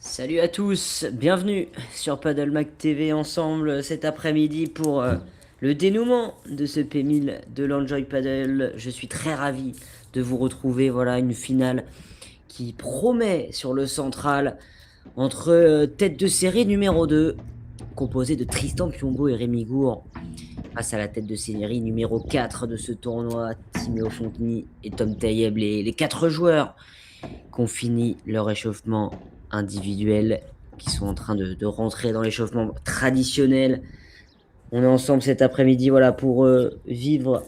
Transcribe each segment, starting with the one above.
Salut à tous, bienvenue sur Paddlemac TV ensemble cet après-midi pour le dénouement de ce P1000 de l'Enjoy Paddle. Je suis très ravi de vous retrouver, voilà une finale qui promet sur le central entre tête de série numéro 2, composée de Tristan Piombo et Rémi Gour, face à la tête de série numéro 4 de ce tournoi, Timéo Fonteny et Tom Taïeb, les 4 joueurs qui ont fini leur échauffement individuel, qui sont en train de rentrer dans l'échauffement traditionnel On est ensemble cet après-midi, voilà, pour vivre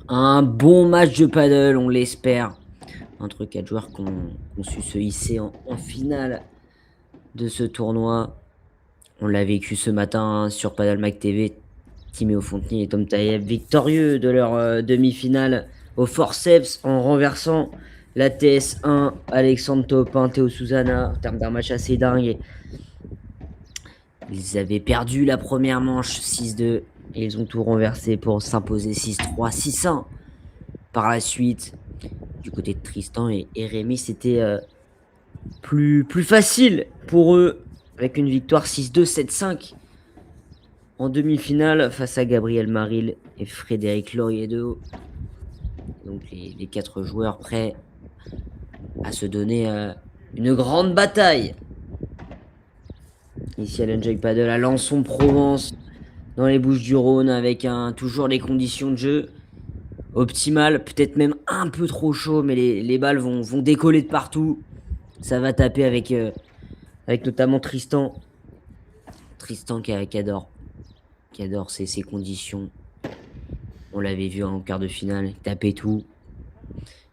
un bon match de paddle, on l'espère, entre 4 joueurs qui ont su se hisser en finale de ce tournoi. On l'a vécu ce matin sur Paddle Mac TV. Timéo Fonteny et Tom Taïeb victorieux de leur demi-finale au forceps en renversant la TS1, Alexandre Topin, Théo Susanna, en termes d'un match assez dingue. Ils avaient perdu la première manche 6-2 et ils ont tout renversé pour s'imposer 6-3, 6-1. Par la suite, du côté de Tristan et Rémi, c'était plus facile pour eux avec une victoire 6-2, 7-5 en demi-finale face à Gabriel Maril et Frédéric Laurier-Dehaut. Donc les 4 joueurs prêts à se donner une grande bataille. Ici à l'Enjoy Paddle à Lançon-Provence, dans les Bouches-du-Rhône, avec toujours les conditions de jeu optimales, peut-être même un peu trop chaud, mais les balles vont décoller de partout. Ça va taper avec notamment Tristan. Tristan qui adore ces conditions. On l'avait vu en quart de finale, il tapait tout.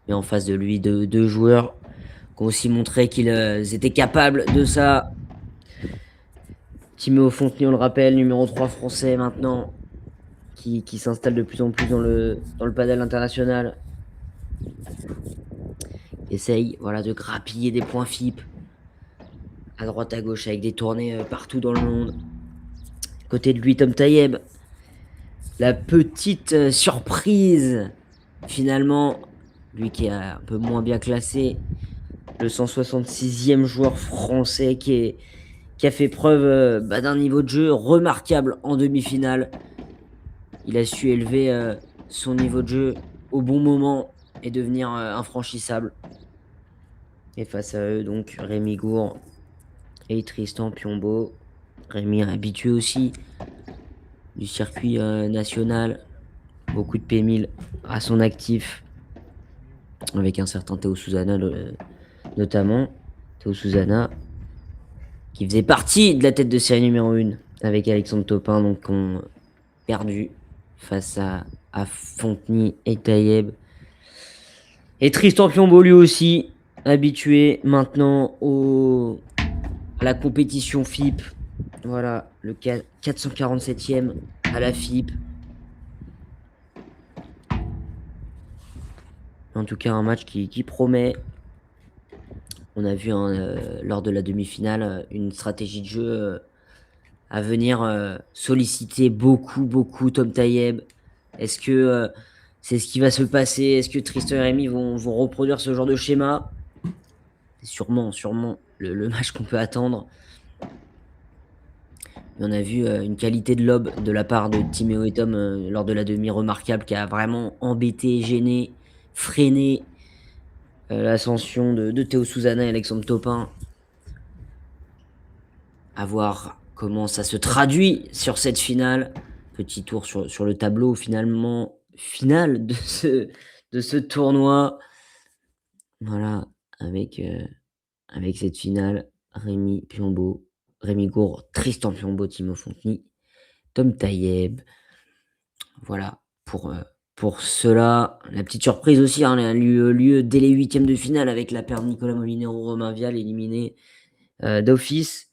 Mais en face de lui, deux joueurs qui ont aussi montré qu'ils étaient capables de ça. Timéo Fonteny, on le rappelle, numéro 3 français maintenant, qui s'installe de plus en plus dans le paddle international. Essaye voilà, de grappiller des points FIP à droite à gauche avec des tournées partout dans le monde. Côté de lui, Tom Taïeb, la petite surprise, finalement, lui qui est un peu moins bien classé, le 166e joueur français qui a fait preuve d'un niveau de jeu remarquable en demi-finale. Il a su élever son niveau de jeu au bon moment et devenir infranchissable. Et face à eux, donc, Rémi Gour et Tristan Piombo. Rémi habitué aussi du circuit national. Beaucoup de P1000 à son actif. Avec un certain Théo Susanna notamment. Théo Susanna qui faisait partie de la tête de série numéro 1 avec Alexandre Topin, donc ont perdu face à Fonteny et Taïeb. Et Tristan Piombo lui aussi, habitué maintenant à la compétition FIP. Voilà, le 447e à la FIP. En tout cas, un match qui promet. On a vu lors de la demi-finale une stratégie de jeu à venir solliciter beaucoup Tom Taïeb. Est-ce que c'est ce qui va se passer? Est-ce que Tristan et Rémi vont reproduire ce genre de schéma? C'est sûrement le match qu'on peut attendre. Mais on a vu une qualité de lob de la part de Timéo et Tom lors de la demi remarquable qui a vraiment embêté, gêné, freiné l'ascension de Théo Susanna et Alexandre Topin. À voir comment ça se traduit sur cette finale. Petit tour sur le tableau finalement final de ce tournoi. Voilà, avec cette finale, Rémi Piombo, Rémi Gour, Tristan Piombo, Timo Fonteny, Tom Taïeb. Voilà, pour cela, la petite surprise aussi, hein, a eu lieu dès les huitièmes de finale avec la paire de Nicolas Molinero, Romain Vial éliminé d'office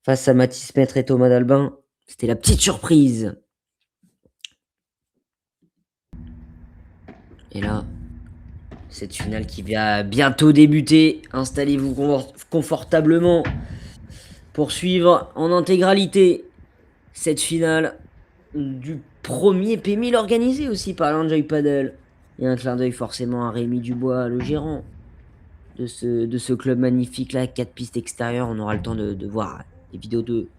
face à Mathis Maître et Thomas Dalbin. C'était la petite surprise. Et là, cette finale qui va bientôt débuter. Installez-vous confortablement pour suivre en intégralité cette finale du premier P1000 organisé aussi par l'Enjoy Paddle. Et un clin d'œil forcément à Rémi Dubois, le gérant de ce club magnifique là, 4 pistes extérieures. On aura le temps de voir des vidéos de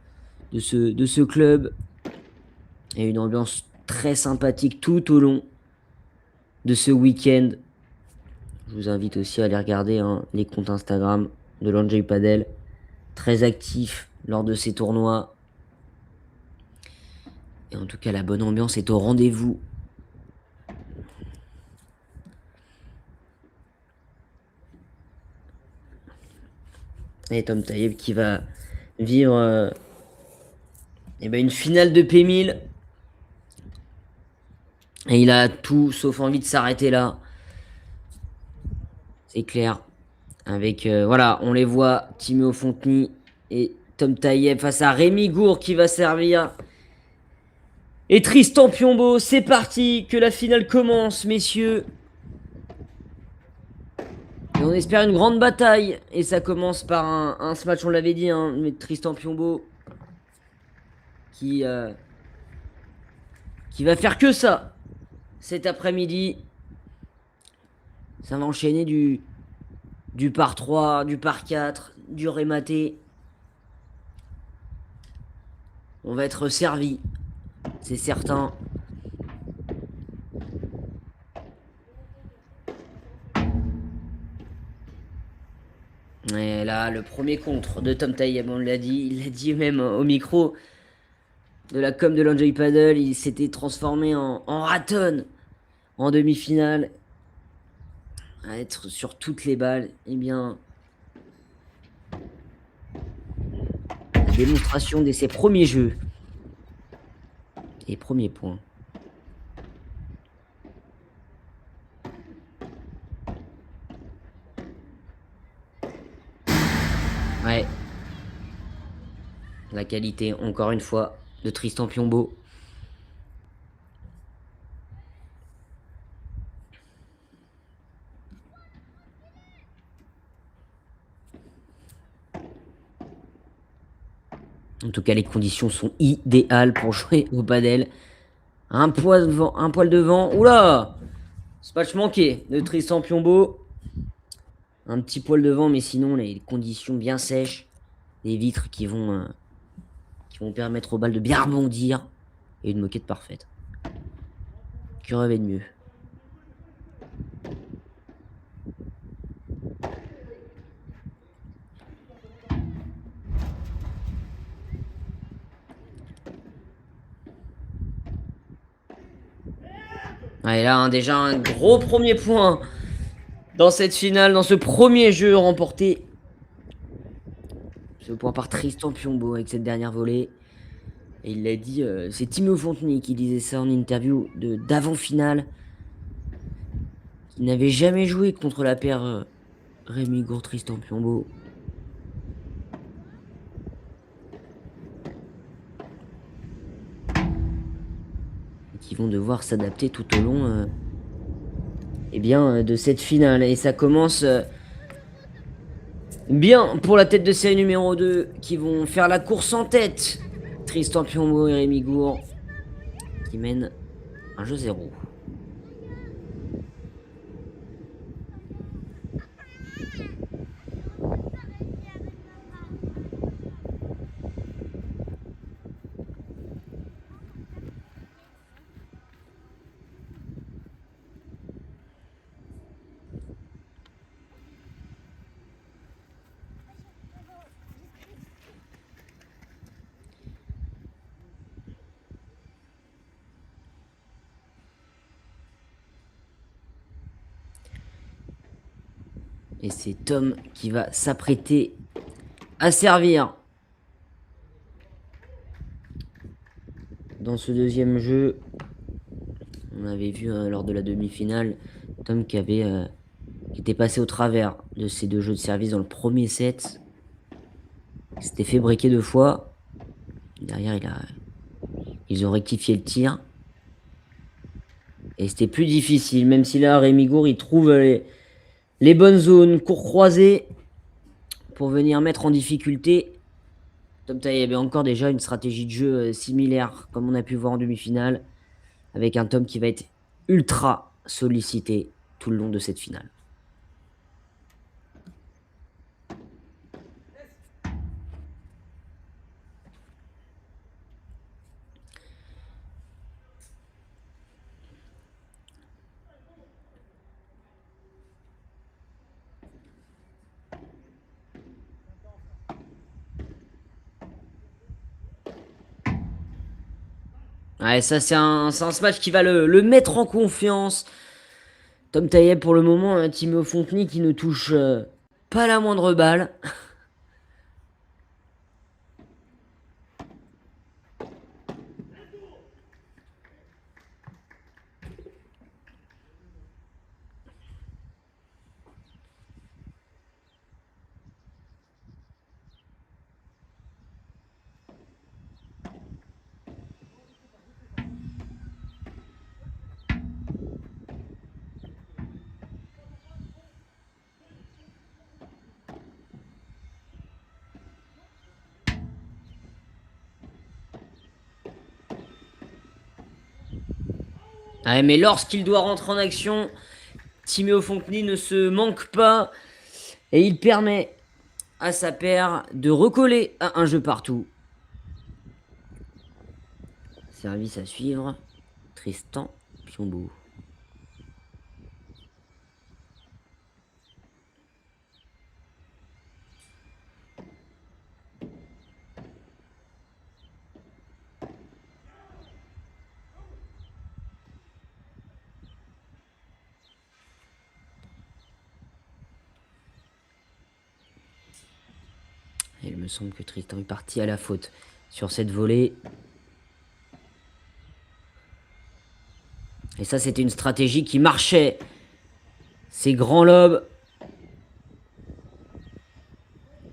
ce club. Et une ambiance très sympathique tout au long de ce week-end. Je vous invite aussi à aller regarder les comptes Instagram de l'Enjoy Paddle. Très actif lors de ces tournois. Et en tout cas, la bonne ambiance est au rendez-vous. Et Tom Taïeb qui va vivre Et ben une finale de P1000. Et il a tout sauf envie de s'arrêter là. C'est clair. Avec, voilà, on les voit, Timéo Fonteny et Tom Taïeb face à Rémi Gour qui va servir. Et Tristan Piombo, c'est parti, que la finale commence, messieurs. Et on espère une grande bataille. Et ça commence par un smash, on l'avait dit, hein, mais Tristan Piombo qui, euh, qui va faire que ça cet après-midi. Ça va enchaîner du par 3, du par 4, du rématé. On va être servi, c'est certain. Et là, le premier contre de Tom Taïeb, on l'a dit, il l'a dit même au micro de la com de l'Enjoy Paddle, il s'était transformé en raton en demi-finale, à être sur toutes les balles. Eh bien, la démonstration de ses premiers jeux et premiers points. Ouais, la qualité, encore une fois, de Tristan Piombo. En tout cas, les conditions sont idéales pour jouer au padel. Un poil devant. Oula! Smash manqué de Tristan Piombo. Un petit poil devant, mais sinon, les conditions bien sèches. Des vitres qui vont permettre aux balles de bien rebondir. Et une moquette parfaite. Que rêver de mieux? Ouais, là, hein, déjà un gros premier point dans cette finale, dans ce premier jeu remporté. Ce point par Tristan Piombo avec cette dernière volée. Et il l'a dit, c'est Timéo Fonteny qui disait ça en interview d'avant-finale. Il n'avait jamais joué contre la paire Rémi Gour Tristan Piombo. Et qui vont devoir s'adapter tout au long eh bien, de cette finale. Et ça commence bien pour la tête de série numéro 2 qui vont faire la course en tête. Tristan Piombo et Rémi Gour qui mènent un jeu 0. Et c'est Tom qui va s'apprêter à servir. Dans ce deuxième jeu, on avait vu lors de la demi-finale, Tom qui était passé au travers de ces deux jeux de service dans le premier set. Il s'était fait breaker 2 fois. Derrière, ils ont rectifié le tir. Et c'était plus difficile, même si là, Rémi Gour, il trouve les bonnes zones, cours croisés, pour venir mettre en difficulté. Tom Taïeb avait encore déjà une stratégie de jeu similaire, comme on a pu voir en demi-finale, avec un Tom qui va être ultra sollicité tout le long de cette finale. Ouais, ça c'est un smash qui va le mettre en confiance. Tom Taïeb pour le moment, un Timéo Fonteny qui ne touche pas la moindre balle. Ah, mais lorsqu'il doit rentrer en action, Timéo Fontny ne se manque pas et il permet à sa paire de recoller à un jeu partout. Service à suivre, Tristan Piombo. Et il me semble que Tristan est parti à la faute sur cette volée. Et ça, c'était une stratégie qui marchait. Ces grands lobes.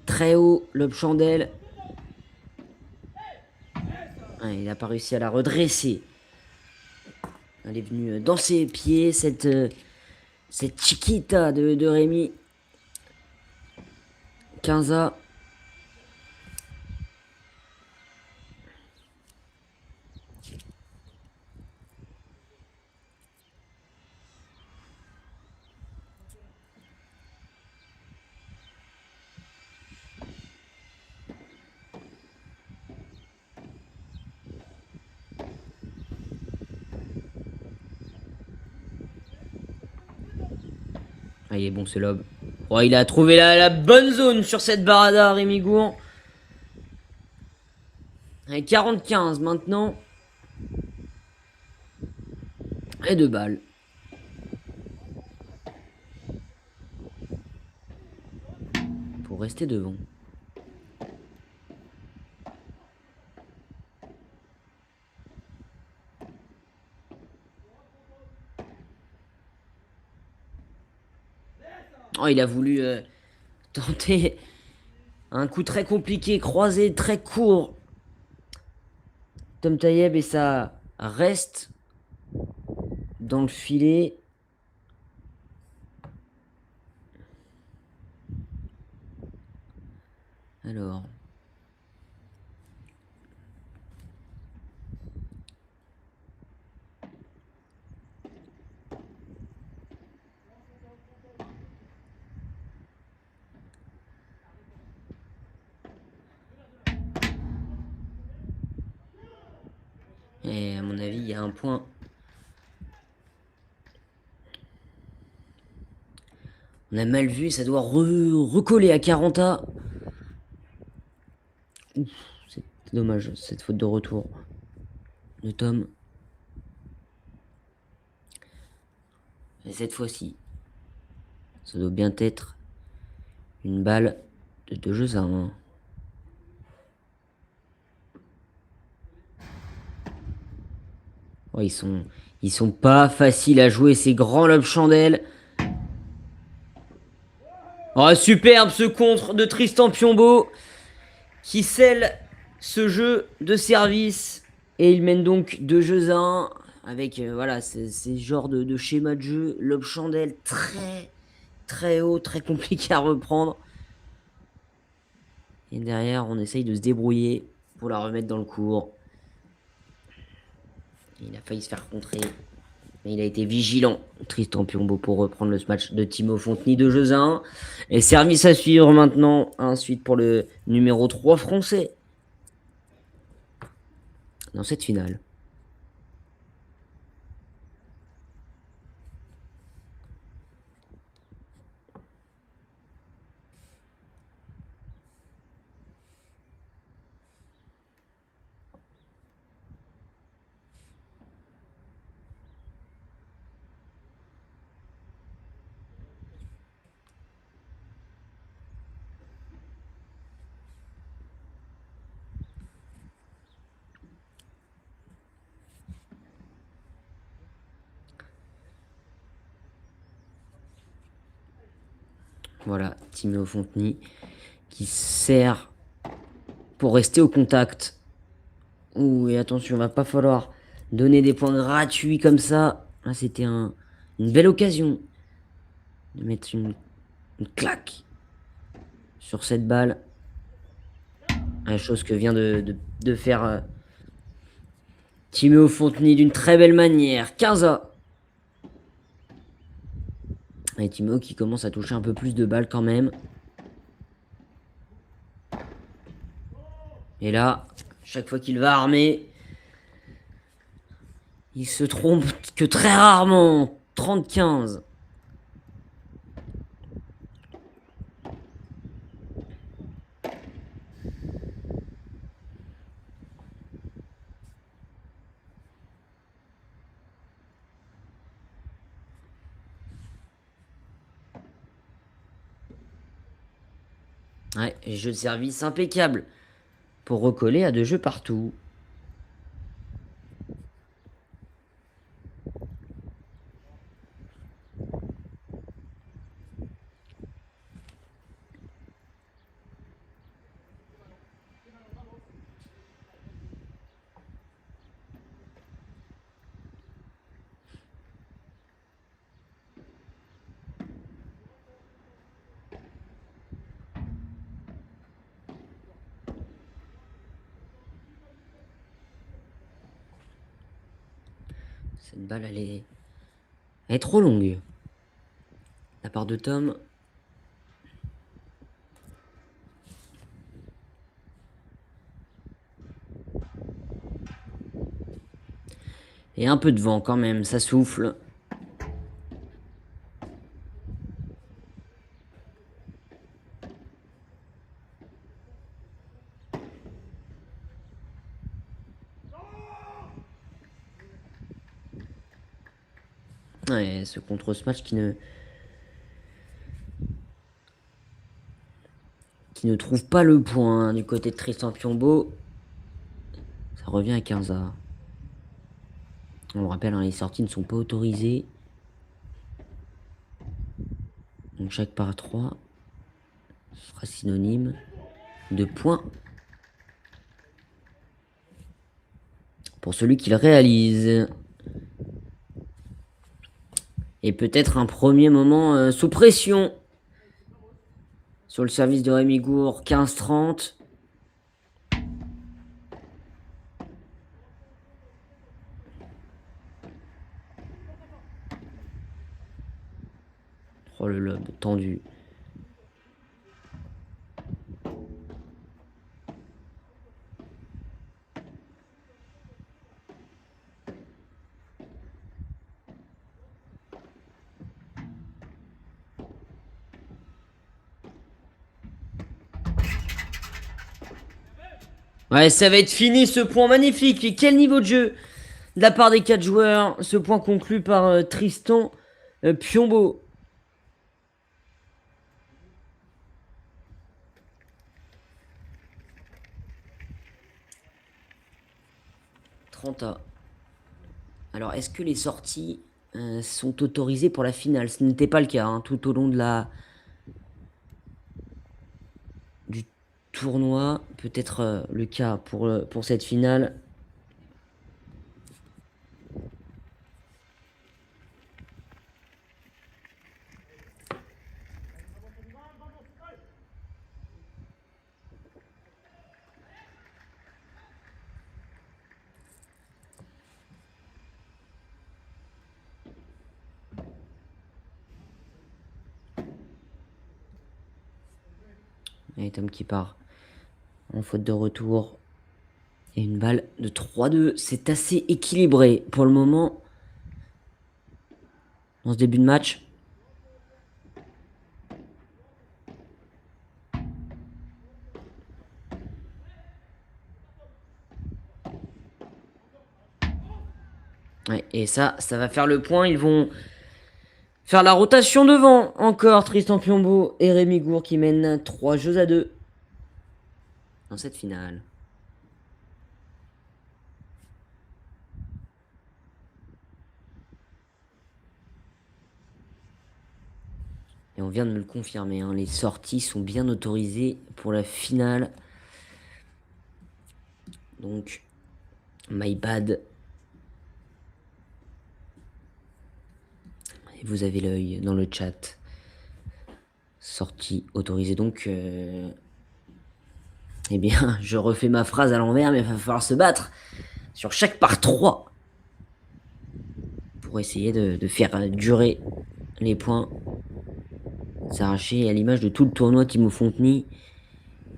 Très haut, lobe chandelle. Ah, il n'a pas réussi à la redresser. Elle est venue dans ses pieds, cette chiquita de Rémi. 15A. Ah, il est bon ce lobe. Oh, il a trouvé la bonne zone sur cette barada, Rémi Gouan. Avec 40-15 maintenant. Et 2 balles. Pour rester devant. Oh, il a voulu tenter un coup très compliqué, croisé, très court. Tom Tayeb et ça reste dans le filet. Alors. Et à mon avis, il y a un point. On a mal vu, ça doit recoller à 40A. Ouf, c'est dommage, cette faute de retour de Tom. Et cette fois-ci, ça doit bien être une balle de 2 jeux à 1. Oh, ils sont pas faciles à jouer, ces grands lobes chandelles. Oh, superbe ce contre de Tristan Piombo qui scelle ce jeu de service. Et il mène donc 2 jeux à 1 avec voilà, ces genres de schéma de jeu. Lobe chandelle très haut, très compliqué à reprendre. Et derrière, on essaye de se débrouiller pour la remettre dans le cours. Il a failli se faire contrer. Mais il a été vigilant, Tristan Piombo, pour reprendre le match de Timo Fontny de jeux à 1. Et service à suivre maintenant. Ensuite pour le numéro 3 français. Dans cette finale. Voilà, Timo Fontny qui sert pour rester au contact. Ouh, et attention, va pas falloir donner des points gratuits comme ça. Là, c'était une belle occasion de mettre une claque sur cette balle. La chose que vient de faire Timéo Fontenay d'une très belle manière. 15A. Et Timéo qui commence à toucher un peu plus de balles quand même. Et là, chaque fois qu'il va armer, il se trompe que très rarement. 30-15. Ouais, jeu de service impeccable. Pour recoller à 2 jeux partout. Cette balle, elle est trop longue. La part de Tom. Et un peu de vent quand même, ça souffle. Ouais, ce contre-smash qui ne trouve pas le point du côté de Tristan Piombo. Ça revient à 15A. On le rappelle, hein, les sorties ne sont pas autorisées. Donc chaque par 3 sera synonyme de points pour celui qui le réalise. Et peut-être un premier moment sous pression sur le service de Rémi Gour. 15-30. Oh, le lob tendu. Ouais, ça va être fini ce point magnifique. Et quel niveau de jeu de la part des 4 joueurs. Ce point conclu par Tristan Piombo. A. Alors, est-ce que les sorties sont autorisées pour la finale? Ce n'était pas le cas hein, tout au long de du tournoi. Peut-être le cas pour cette finale. Et Tom qui part en faute de retour. Et une balle de 3-2. C'est assez équilibré pour le moment. Dans ce début de match. Ouais, et ça va faire le point. Ils vont faire la rotation devant. Encore Tristan Piombo et Rémi Gour qui mènent 3 jeux à 2 dans cette finale. Et on vient de me le confirmer, hein, les sorties sont bien autorisées pour la finale. Donc, my bad. Et vous avez l'œil dans le chat. Sortie autorisée. Donc, eh bien, je refais ma phrase à l'envers, mais il va falloir se battre sur chaque par 3 pour essayer de faire durer les points, s'arracher à l'image de tout le tournoi Timo Fonteny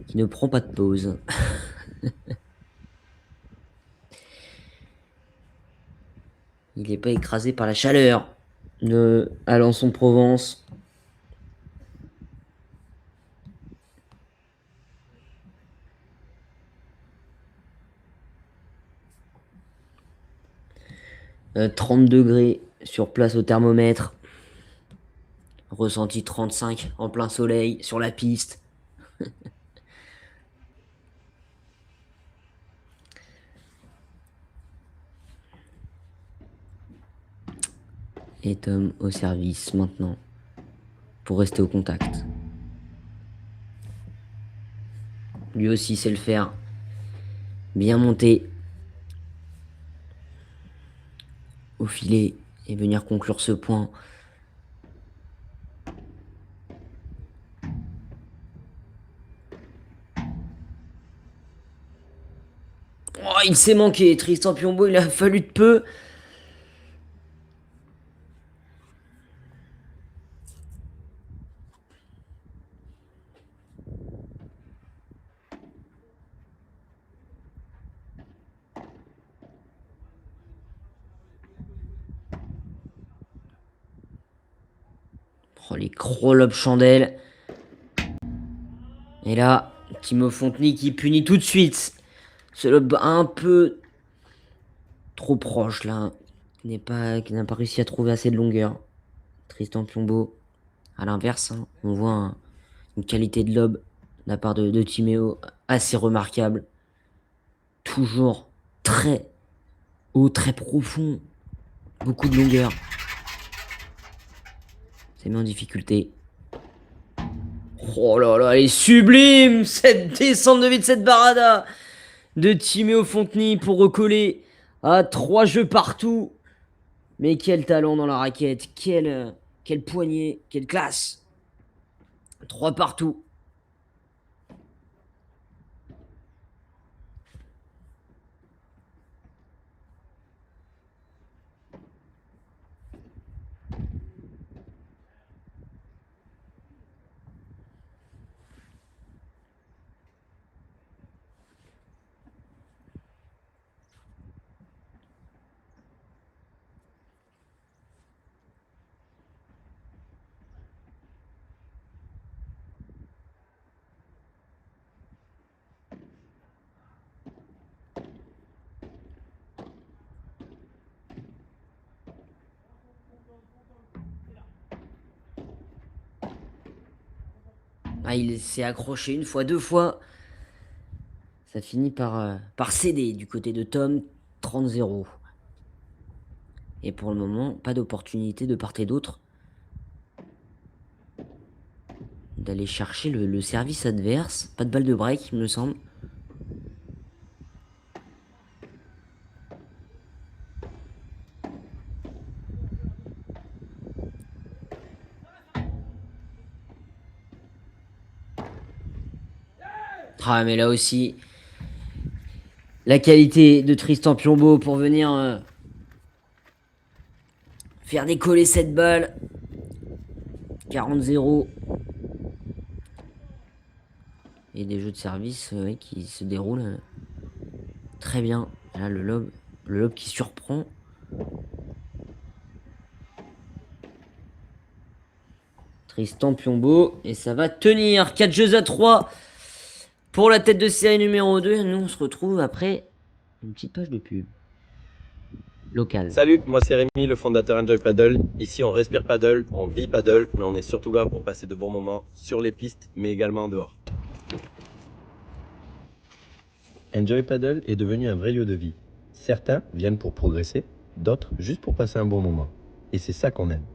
qui ne prend pas de pause. Il n'est pas écrasé par la chaleur de Alençon-Provence. « 30 degrés sur place au thermomètre. Ressenti 35 en plein soleil sur la piste. Et Tom au service maintenant pour rester au contact. Lui aussi sait le faire. Bien monter au filet et venir conclure ce point. Oh, il s'est manqué. Tristan Piombo, il a fallu de peu. Oh, les crawl-up chandelles. Et là, Timo Fonteny qui punit tout de suite. Ce lob un peu trop proche là. Qui n'a pas réussi à trouver assez de longueur. Tristan Piombo. À l'inverse, hein, on voit une qualité de lob de la part de Timéo assez remarquable. Toujours très haut, très profond. Beaucoup de longueur. C'est mis en difficulté. Oh là là, elle est sublime cette descente de vide, cette barada de Timéo Fonteny pour recoller à 3 jeux partout. Mais quel talent dans la raquette, quel poignet, quelle classe. 3 partout. Ah, il s'est accroché une fois, deux fois. Ça finit par céder du côté de Tom, 30-0. Et pour le moment, pas d'opportunité de part et d'autre d'aller chercher le service adverse. Pas de balle de break, il me semble. Ah, mais là aussi, la qualité de Tristan Piombo pour venir faire décoller cette balle. 40-0. Et des jeux de service qui se déroulent très bien. Là, le lob qui surprend. Tristan Piombo. Et ça va tenir. 4 jeux à 3 pour la tête de série numéro 2. Nous, on se retrouve après une petite page de pub locale. Salut, moi c'est Rémi, le fondateur Enjoy Paddle. Ici, on respire paddle, on vit paddle, mais on est surtout là pour passer de bons moments sur les pistes, mais également en dehors. Enjoy Paddle est devenu un vrai lieu de vie. Certains viennent pour progresser, d'autres juste pour passer un bon moment. Et c'est ça qu'on aime.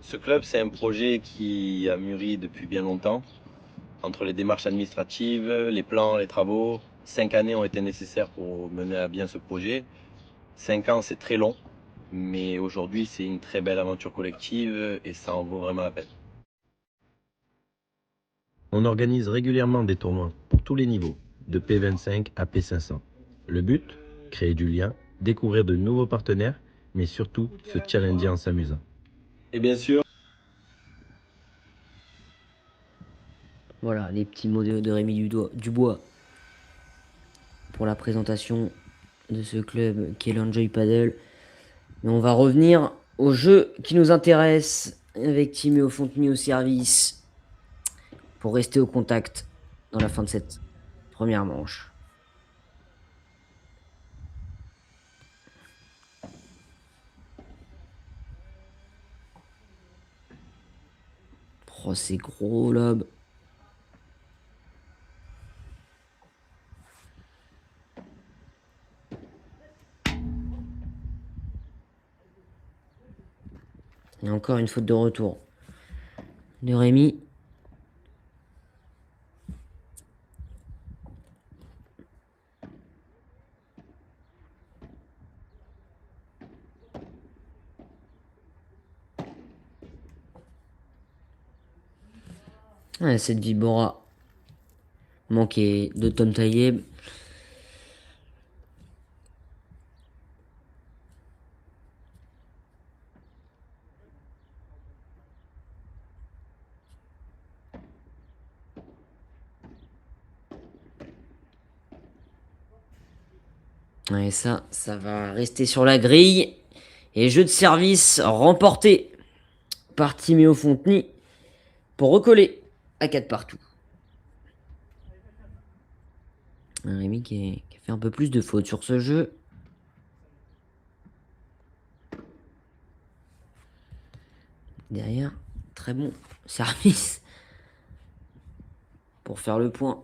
Ce club, c'est un projet qui a mûri depuis bien longtemps. Entre les démarches administratives, les plans, les travaux, 5 années ont été nécessaires pour mener à bien ce projet. 5 ans, c'est très long, mais aujourd'hui, c'est une très belle aventure collective et ça en vaut vraiment la peine. On organise régulièrement des tournois pour tous les niveaux, de P25 à P500. Le but, créer du lien, découvrir de nouveaux partenaires, mais surtout se challenger en s'amusant. Et bien sûr, Voilà, les petits mots de Rémi Dubois pour la présentation de ce club qui est l'Enjoy Paddle. Mais on va revenir au jeu qui nous intéresse avec Timéo Fonteny au service pour rester au contact dans la fin de cette première manche. Oh, c'est gros lob. Et encore une faute de retour de Rémi. Ouais, cette Vibora manquée de Tom Tayeb. Et ça va rester sur la grille. Et jeu de service remporté par Timéo Fonteny pour recoller à 4 partout. Un Rémi qui a fait un peu plus de fautes sur ce jeu. Derrière, très bon service pour faire le point.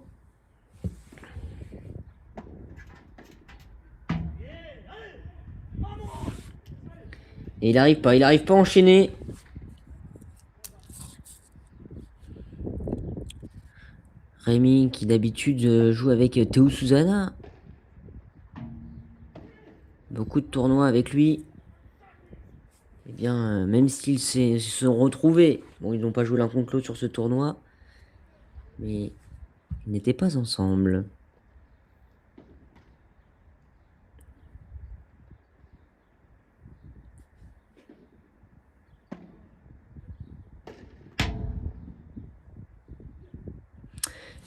Et il arrive pas à enchaîner. Rémi qui d'habitude joue avec Théo Susanna. Beaucoup de tournois avec lui. Eh bien, même s'ils se sont retrouvés, bon, ils n'ont pas joué l'un contre l'autre sur ce tournoi, mais ils n'étaient pas ensemble.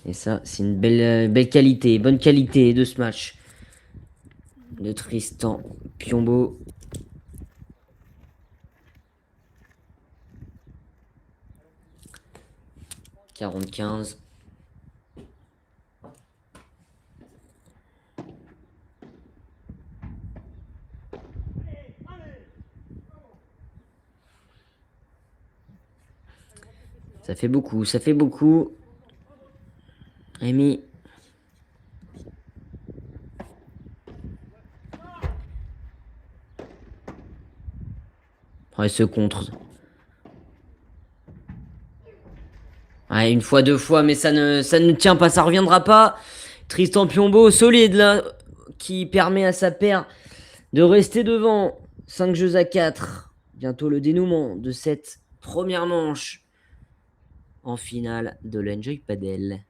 Et ça, c'est une belle qualité, bonne qualité de ce match de Tristan Piombo. « 40-15. Ça fait beaucoup, ça fait beaucoup. Rémi. Ouais, ce contre. Ouais, une fois, deux fois, mais ça ne tient pas, ça reviendra pas. Tristan Piombo, solide là, qui permet à sa paire de rester devant. 5 jeux à 4. Bientôt le dénouement de cette première manche en finale de l'Enjoy Padel.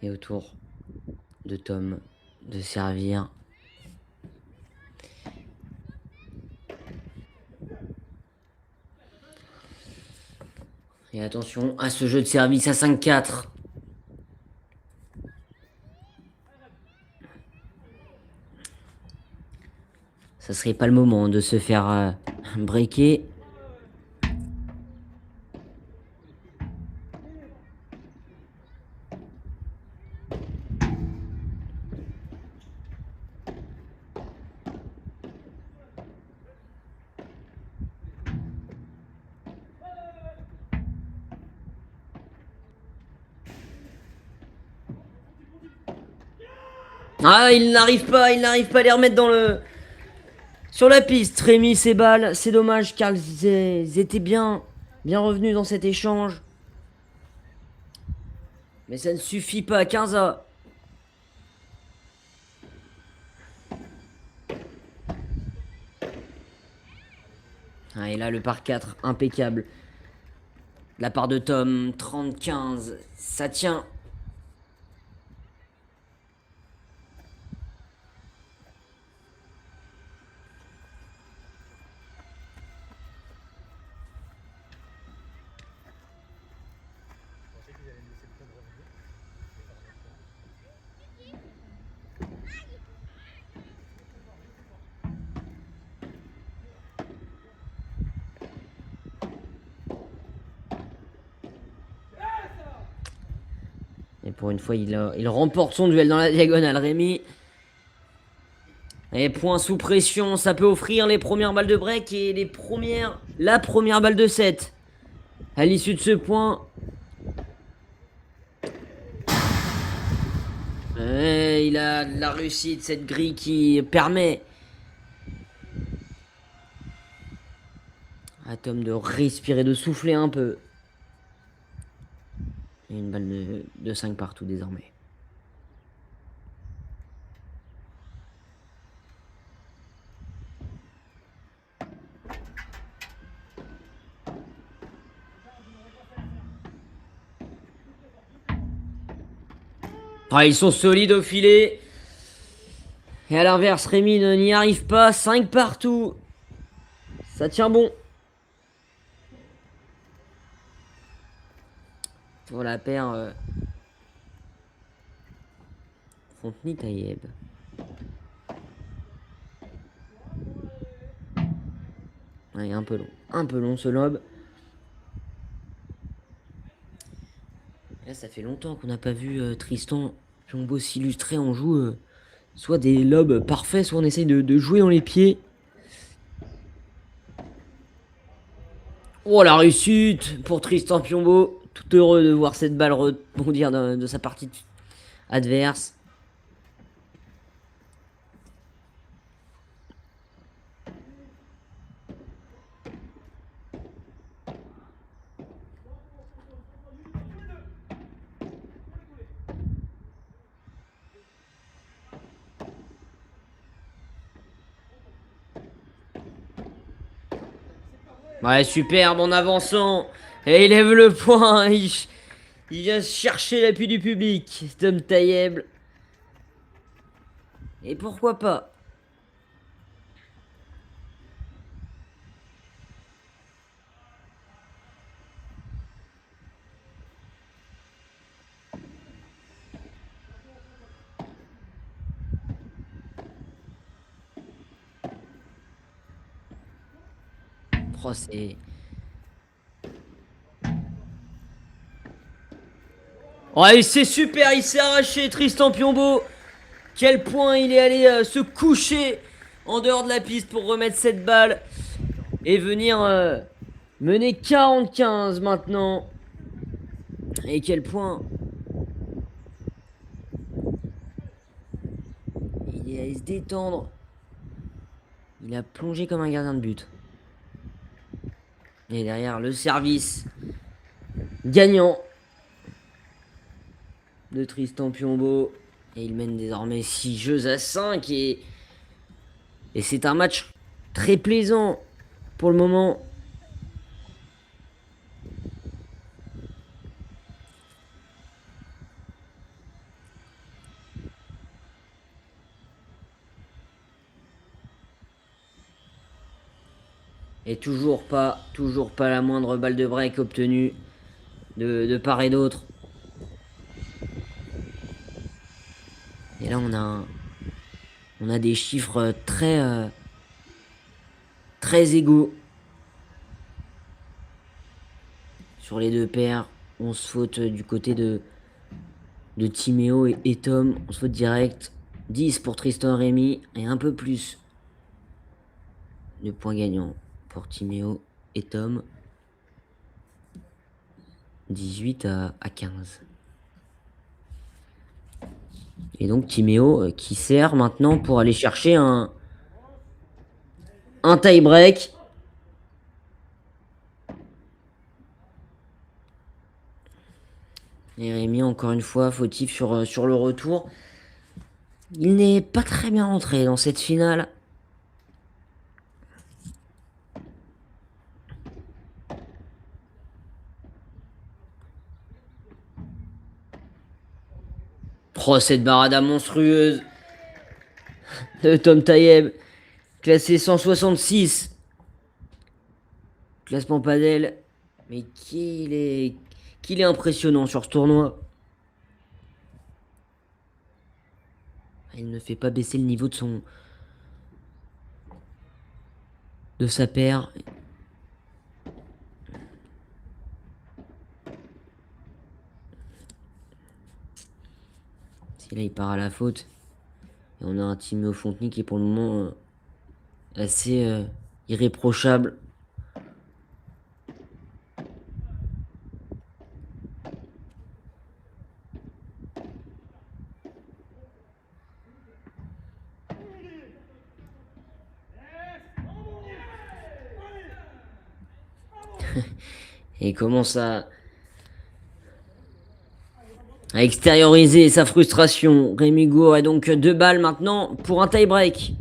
Et autour de Tom de servir. Et attention à ce jeu de service à 5-4. Ça serait pas le moment de se faire breaker. Ah, il n'arrive pas à les remettre dans le... Sur la piste. Rémi, ses balles, c'est dommage car ils étaient bien revenus dans cet échange. Mais ça ne suffit pas, 15A. Ah, et là, le par 4, impeccable. De la part de Tom, 30-15. Ça tient. Et pour une fois, il remporte son duel dans la diagonale, Rémi. Et point sous pression, ça peut offrir les premières balles de break et la première balle de 7. À l'issue de ce point. Et il a la réussite, cette grille qui permet à Tom de respirer, de souffler un peu. Et une balle de 5 partout désormais. Ah, ils sont solides au filet. Et à l'inverse, Rémi n'y arrive pas. 5 partout. Ça tient bon. Pour la paire Fontenay-Taïeb. Ouais, un peu long. Un peu long ce lob. Là, ça fait longtemps qu'on n'a pas vu Tristan Piombo s'illustrer. On joue soit des lobes parfaits, soit on essaye de jouer dans les pieds. Oh, la réussite pour Tristan Piombo. Tout heureux de voir cette balle rebondir de sa partie adverse. Ouais, superbe en avançant. Et il lève le point. Il vient chercher l'appui du public. Tom Taïeb. Et pourquoi pas? Oh, c'est... Ouais, c'est super. Il s'est arraché, Tristan Piombo. Quel point il est allé se coucher en dehors de la piste pour remettre cette balle. Et venir mener 40-15 maintenant. Et quel point il est allé se détendre. Il a plongé comme un gardien de but. Et derrière, le service gagnant de Tristan Piombo. Et il mène désormais 6 jeux à 5. Et c'est un match très plaisant pour le moment. Et toujours pas la moindre balle de break obtenue de part et d'autre. Et là, on a des chiffres très égaux sur les deux paires. 11 fautes du côté de Timéo et Tom. 11 fautes directes. 10 pour Tristan Rémy et un peu plus de points gagnants pour Timéo et Tom. 18 à 15. Et donc Timéo qui sert maintenant pour aller chercher un tie-break. Et Rémi, encore une fois, fautif sur le retour. Il n'est pas très bien rentré dans cette finale. Oh, cette barada monstrueuse de Tom Tayeb, classé 166. Classement padel. Mais qu'il est impressionnant sur ce tournoi. Il ne fait pas baisser le niveau de sa paire. Si là il part à la faute. Et on a un Timéo Fonteny qui est pour le moment assez irréprochable. Et il commence à extérioriser sa frustration. Rémi Gour a donc 2 balles maintenant pour un tie-break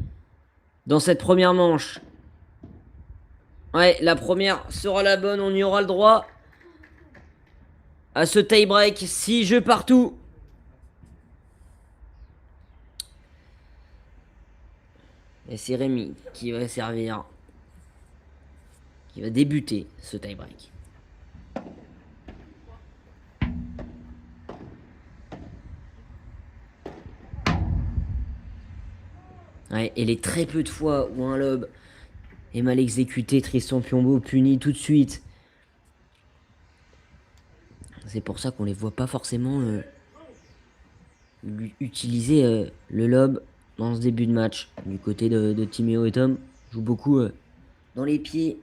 dans cette première manche. Ouais, la première sera la bonne, on y aura le droit à ce tie-break. 6 jeux partout. Et c'est Rémi qui va servir, qui va débuter ce tie-break. Ouais, et les très peu de fois où un lob est mal exécuté, Tristan Piombo puni tout de suite. C'est pour ça qu'on les voit pas forcément utiliser le lob dans ce début de match. Du côté de Timéo et Tom, joue beaucoup dans les pieds.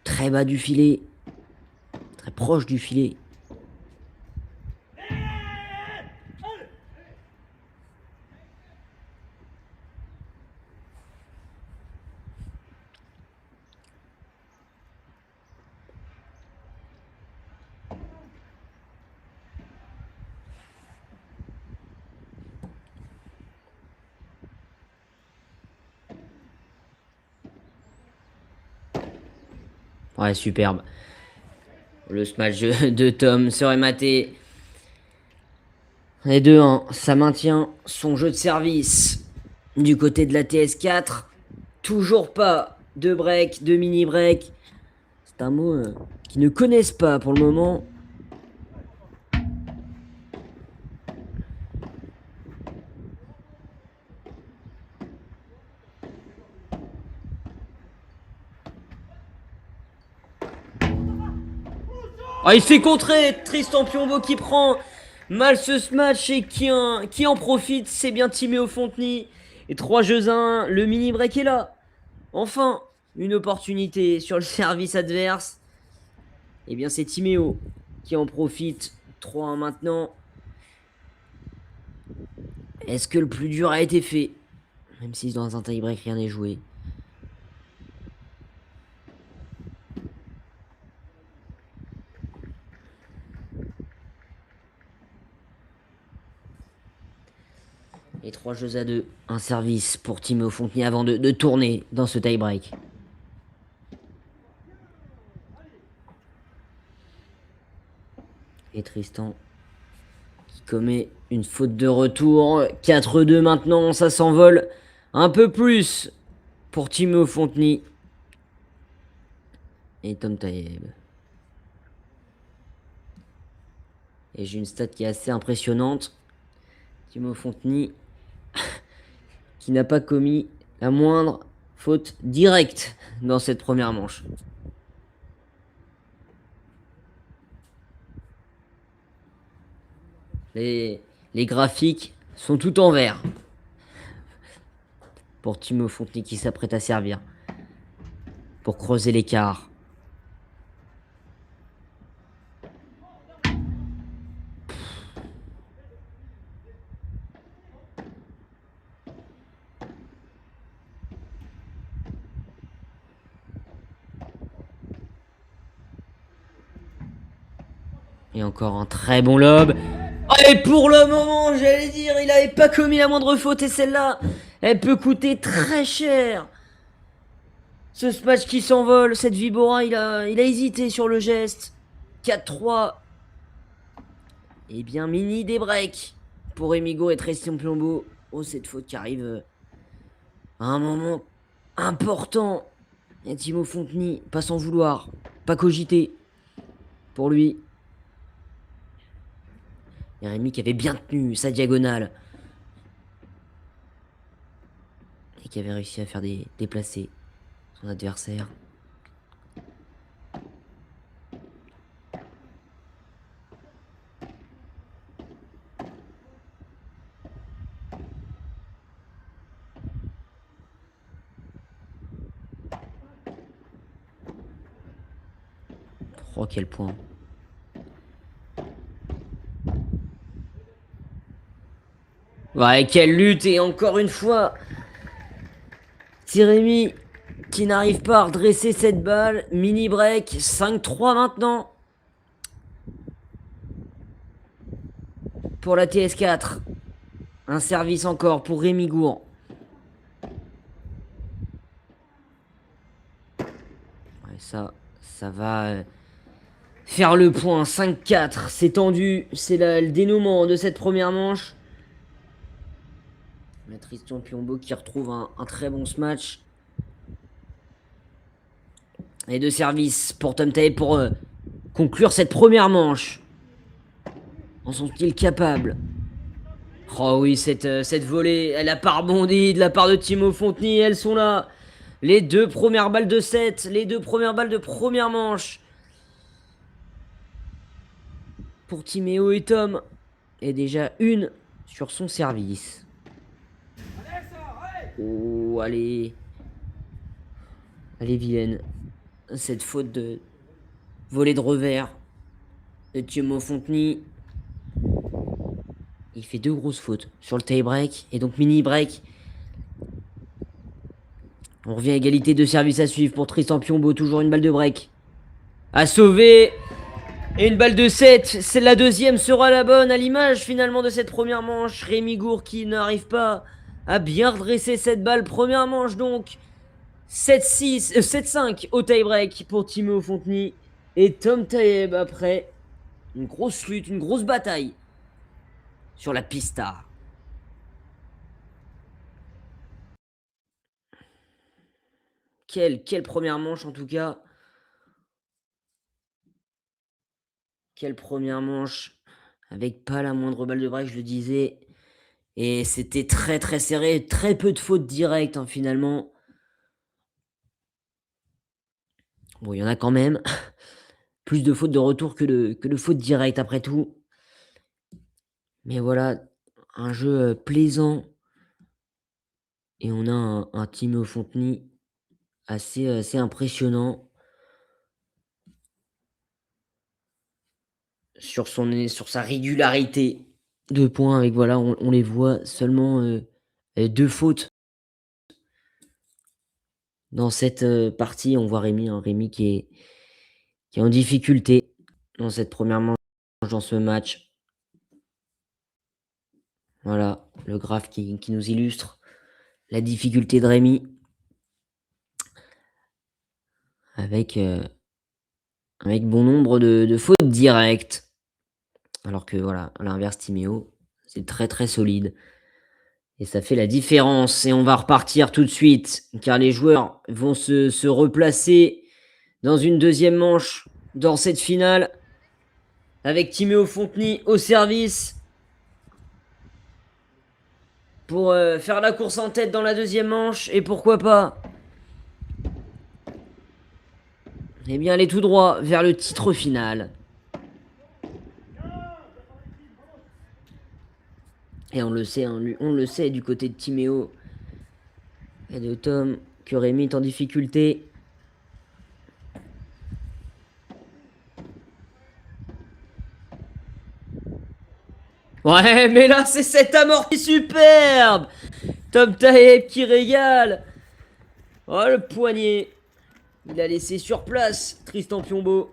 Très bas du filet. Très proche du filet. Ouais, superbe. Le smash de Tom serait maté. Et 2-1, ça maintient son jeu de service. Du côté de la TS4, toujours pas de break, de mini break. C'est un mot qu'ils ne connaissent pas pour le moment. Ah, il fait contrer Tristan Piombo qui prend mal ce match et qui en profite. C'est bien Timéo Fonteny. Et 3 jeux à 1, le mini break est là. Enfin, une opportunité sur le service adverse. Et bien c'est Timéo qui en profite. 3-1 maintenant. Est-ce que le plus dur a été fait? Même si dans un tie-break rien n'est joué. Et 3 jeux à 2. Un service pour Timéo Fonteny avant de tourner dans ce tie-break. Et Tristan qui commet une faute de retour. 4-2 maintenant, ça s'envole un peu plus pour Timéo Fonteny. Et Tom Tayeb. Et j'ai une stat qui est assez impressionnante. Timéo Fonteny qui n'a pas commis la moindre faute directe dans cette première manche. Les graphiques sont tout en vert pour Timéo Fonteny qui s'apprête à servir pour creuser l'écart. Et encore un très bon lob. Oh, et pour le moment, j'allais dire, il n'avait pas commis la moindre faute. Et celle-là, elle peut coûter très cher. Ce Smash qui s'envole, cette Vibora, il a hésité sur le geste. 4-3. Et bien, mini des breaks pour Emigo et Tristan Piombo. Oh, cette faute qui arrive à un moment important. Et Timo Fonteny, pas sans vouloir, pas cogiter pour lui. Et Rémi qui avait bien tenu sa diagonale. Et qui avait réussi à faire déplacer son adversaire. Oh, quel point. Ouais, quelle lutte. Et encore une fois, c'est Rémi qui n'arrive pas à redresser cette balle. Mini break, 5-3 maintenant. Pour la TS4. Un service encore pour Rémi Gour. Ouais, ça va faire le point. 5-4, c'est tendu. C'est le dénouement de cette première manche. La Tristan Piombo qui retrouve un très bon match. Et de service pour Tom Tae pour conclure cette première manche. En sont-ils capables? Oh oui, cette volée, elle a pas rebondi de la part de Timo Fonteny. Elles sont là. Les deux premières balles de set, les deux premières balles de première manche. Pour Timéo et Tom. Et déjà une sur son service. Oh, allez. Allez, vilaine. Cette faute de volée de revers de Timo Fonteny. Il fait deux grosses fautes sur le tie break et donc mini break. On revient à égalité de service à suivre pour Tristan Piombo. Toujours une balle de break à sauver. Et une balle de 7. C'est la deuxième sera la bonne à l'image finalement de cette première manche. Rémi Gour qui n'arrive pas à bien redresser cette balle. Première manche donc. 7-6, 7-5 au tie break pour Timo Fonteny. Et Tom Taeb après. Une grosse lutte, une grosse bataille sur la pista. Quelle première manche en tout cas. Quelle première manche. Avec pas la moindre balle de break, je le disais. Et c'était très très serré. Très peu de fautes directes finalement. Bon, il y en a quand même. Plus de fautes de retour que de fautes directes après tout. Mais voilà, un jeu plaisant. Et on a un Timo Fonteny assez impressionnant. Sur sa régularité de points. Avec voilà, on les voit seulement deux fautes. Dans cette partie, on voit Rémi, Rémi qui est en difficulté dans cette première manche, dans ce match. Voilà, le graphe qui nous illustre la difficulté de Rémi. Avec bon nombre de fautes directes. Alors que voilà, à l'inverse, Timéo, c'est très très solide. Et ça fait la différence. Et on va repartir tout de suite, car les joueurs vont se replacer dans une deuxième manche dans cette finale. Avec Timéo Fonteny au service. Pour faire la course en tête dans la deuxième manche. Et pourquoi pas eh bien aller tout droit vers le titre final. Et on le sait, on le sait du côté de Timéo et de Tom que Rémi est en difficulté. Ouais, mais là, c'est cette amorti superbe. Tom Taeb qui régale. Oh, le poignet. Il a laissé sur place Tristan Piombo.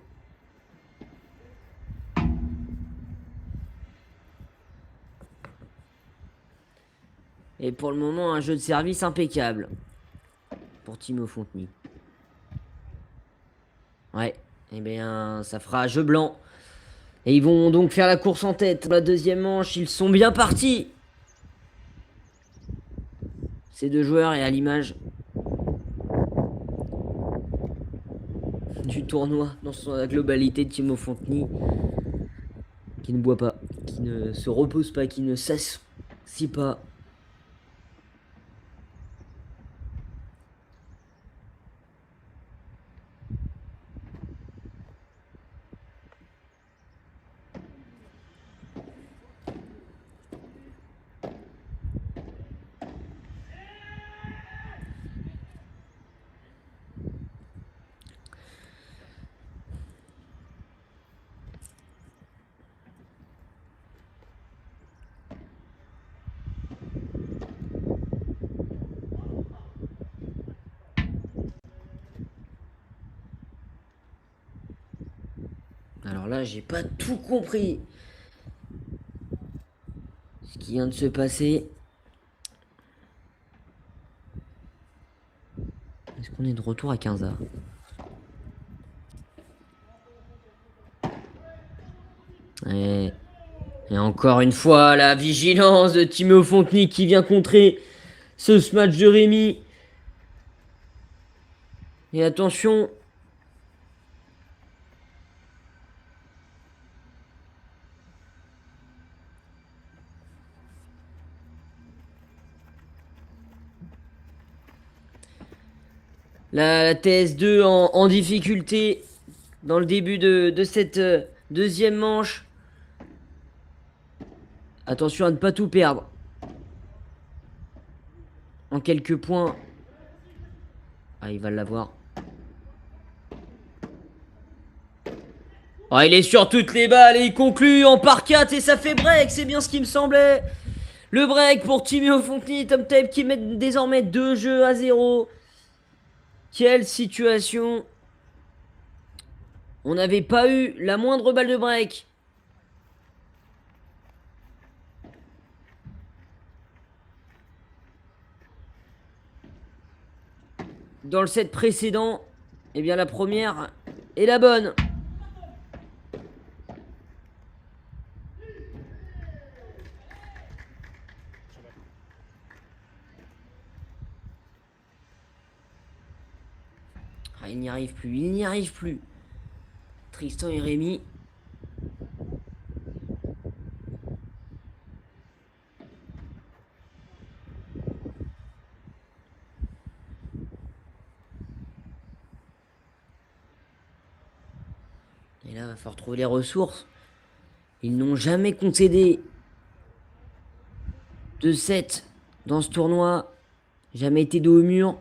Et pour le moment, un jeu de service impeccable. Pour Timo Fontny. Ouais. Eh bien, ça fera jeu blanc. Et ils vont donc faire la course en tête. La deuxième manche, ils sont bien partis. Ces deux joueurs, et à l'image du tournoi dans sa globalité, de Timo Fontny, qui ne boit pas, qui ne se repose pas, qui ne s'assit pas. Alors là, j'ai pas tout compris. Ce qui vient de se passer. Est-ce qu'on est de retour à 15h? Et encore une fois, la vigilance de Timo Fontny qui vient contrer ce match de Rémi. Et attention. La TS2 en difficulté dans le début de cette deuxième manche. Attention à ne pas tout perdre. En quelques points. Ah, il va l'avoir. Ah, il est sur toutes les balles et il conclut en par 4 et ça fait break. C'est bien ce qui me semblait. Le break pour Timo Fontny et Tom Tape qui mettent désormais 2 jeux à 0. Quelle situation. On n'avait pas eu la moindre balle de break. Dans le set précédent, eh bien la première est la bonne. Ah, il n'y arrive plus, il n'y arrive plus. Tristan et Rémi. Et là, il va falloir trouver les ressources. Ils n'ont jamais concédé de 7 dans ce tournoi. Jamais été dos au mur.